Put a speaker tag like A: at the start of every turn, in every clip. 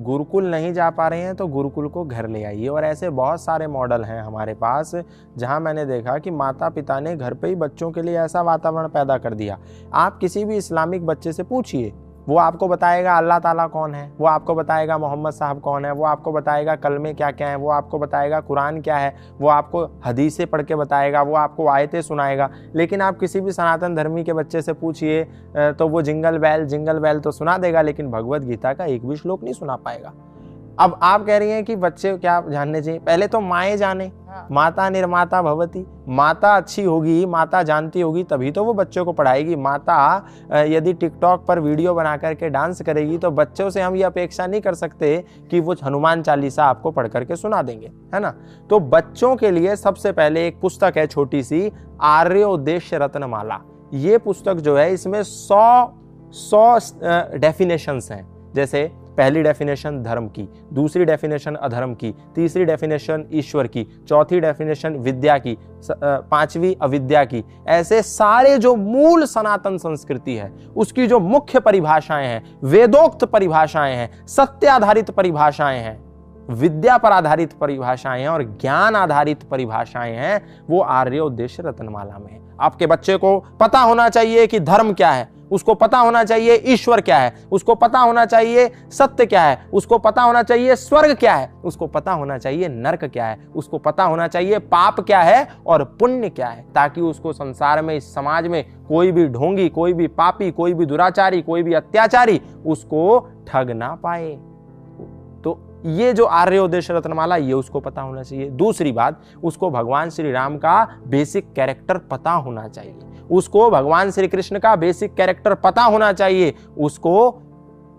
A: गुरुकुल नहीं जा पा रहे हैं तो गुरुकुल को घर ले आइए। और ऐसे बहुत सारे मॉडल हैं हमारे पास जहां मैंने देखा कि माता पिता ने घर पे ही बच्चों के लिए ऐसा वातावरण पैदा कर दिया। आप किसी भी इस्लामिक बच्चे से पूछिए, वो आपको बताएगा अल्लाह ताला कौन है, वो आपको बताएगा मोहम्मद साहब कौन है, वो आपको बताएगा कलमे क्या क्या हैं, वो आपको बताएगा कुरान क्या है, वो आपको हदीसें पढ़ के बताएगा, वो आपको आयतें सुनाएगा। लेकिन आप किसी भी सनातन धर्मी के बच्चे से पूछिए तो वो जिंगल बेल तो सुना देगा, लेकिन भगवत गीता का एक भी श्लोक नहीं सुना पाएगा। अब आप कह रही हैं कि बच्चे क्या जानने चाहिए? पहले तो माएँ जाने, माता निर्माता भवती। माता अच्छी होगी, माता जानती होगी, तभी तो वो बच्चों को पढ़ाएगी। माता यदि टिकटॉक पर वीडियो बना करके डांस करेगी तो बच्चों से हम ये अपेक्षा नहीं कर सकते कि वो हनुमान चालीसा आपको पढ़ करके सुना देंगे, है ना। तो बच्चों के लिए सबसे पहले एक पुस्तक है छोटी सी, आर्योद्देश्य रत्नमाला। ये पुस्तक जो है इसमें 100 डेफिनेशंस हैं। जैसे पहली डेफिनेशन धर्म की, दूसरी डेफिनेशन अधर्म की, तीसरी डेफिनेशन ईश्वर की, चौथी डेफिनेशन विद्या की, पांचवी अविद्या की। ऐसे सारे जो मूल सनातन संस्कृति है उसकी जो मुख्य परिभाषाएं हैं, वेदोक्त परिभाषाएं हैं, सत्य आधारित परिभाषाएं हैं, विद्या पर आधारित परिभाषाएं हैं और ज्ञान आधारित परिभाषाएं हैं, वो आर्योद्देश्य रत्नमाला में है। आपके बच्चे को पता होना चाहिए कि धर्म क्या है, उसको पता होना चाहिए ईश्वर क्या है, उसको पता होना चाहिए सत्य क्या है, उसको पता होना चाहिए स्वर्ग क्या है, उसको पता होना चाहिए नरक क्या है, उसको पता होना चाहिए पाप क्या है और पुण्य क्या है, ताकि उसको संसार में, इस समाज में कोई भी ढोंगी, कोई भी पापी, कोई भी दुराचारी, कोई भी अत्याचारी उसको ठग ना पाए। तो ये जो आर्योद्देश्य रत्नमाला, ये उसको पता होना चाहिए। दूसरी बात, उसको भगवान श्री राम का बेसिक कैरेक्टर पता होना चाहिए, उसको भगवान श्री कृष्ण का बेसिक कैरेक्टर पता होना चाहिए, उसको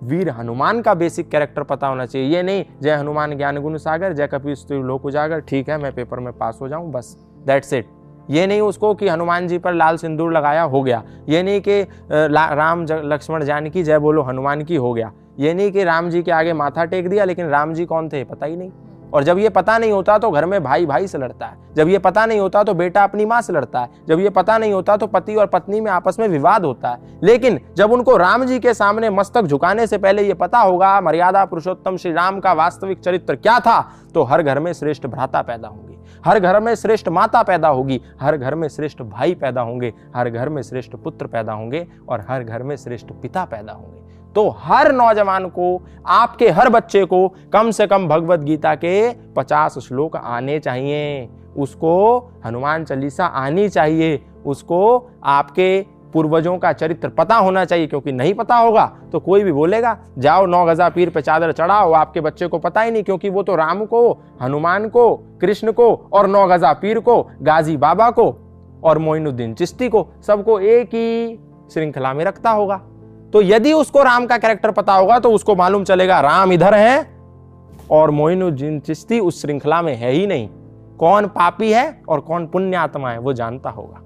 A: वीर हनुमान का बेसिक कैरेक्टर पता होना चाहिए। ये नहीं जय हनुमान ज्ञान गुण सागर, जय कपीस तिहु लोक उजागर, ठीक है मैं पेपर में पास हो जाऊं बस, दैट्स इट। ये नहीं उसको कि हनुमान जी पर लाल सिंदूर लगाया हो गया, ये नहीं कि राम लक्ष्मण जानकी जय बोलो हनुमान की हो गया, ये नहीं कि राम जी के आगे माथा टेक दिया लेकिन राम जी कौन थे पता ही नहीं। और जब ये पता नहीं होता तो घर में भाई भाई से लड़ता है, जब ये पता नहीं होता तो बेटा अपनी माँ से लड़ता है, जब ये पता नहीं होता तो पति और पत्नी में आपस में विवाद होता है। लेकिन जब उनको राम जी के सामने मस्तक झुकाने से पहले ये पता होगा मर्यादा पुरुषोत्तम श्री राम का वास्तविक चरित्र क्या था, तो हर घर में श्रेष्ठ भ्राता पैदा होंगे, हर घर में श्रेष्ठ माता पैदा होगी, हर घर में श्रेष्ठ भाई पैदा होंगे, हर घर में श्रेष्ठ पुत्र पैदा होंगे और हर घर में श्रेष्ठ पिता पैदा होंगे। तो हर नौजवान को, आपके हर बच्चे को कम से कम भगवत गीता के 50 श्लोक आने चाहिए, उसको हनुमान चालीसा आनी चाहिए, उसको आपके पूर्वजों का चरित्र पता होना चाहिए। क्योंकि नहीं पता होगा तो कोई भी बोलेगा जाओ 9 गजा पीर पे चादर चढ़ाओ, आपके बच्चे को पता ही नहीं, क्योंकि वो तो राम को, हनुमान को, कृष्ण को और 9 गजा पीर को, गाजी बाबा को और मोइनुद्दीन चिश्ती को, सबको एक ही श्रृंखला में रखता होगा। तो यदि उसको राम का कैरेक्टर पता होगा तो उसको मालूम चलेगा राम इधर है और मोइनुद्दीन चिश्ती उस श्रृंखला में है ही नहीं, कौन पापी है और कौन पुण्य आत्मा है वो जानता होगा।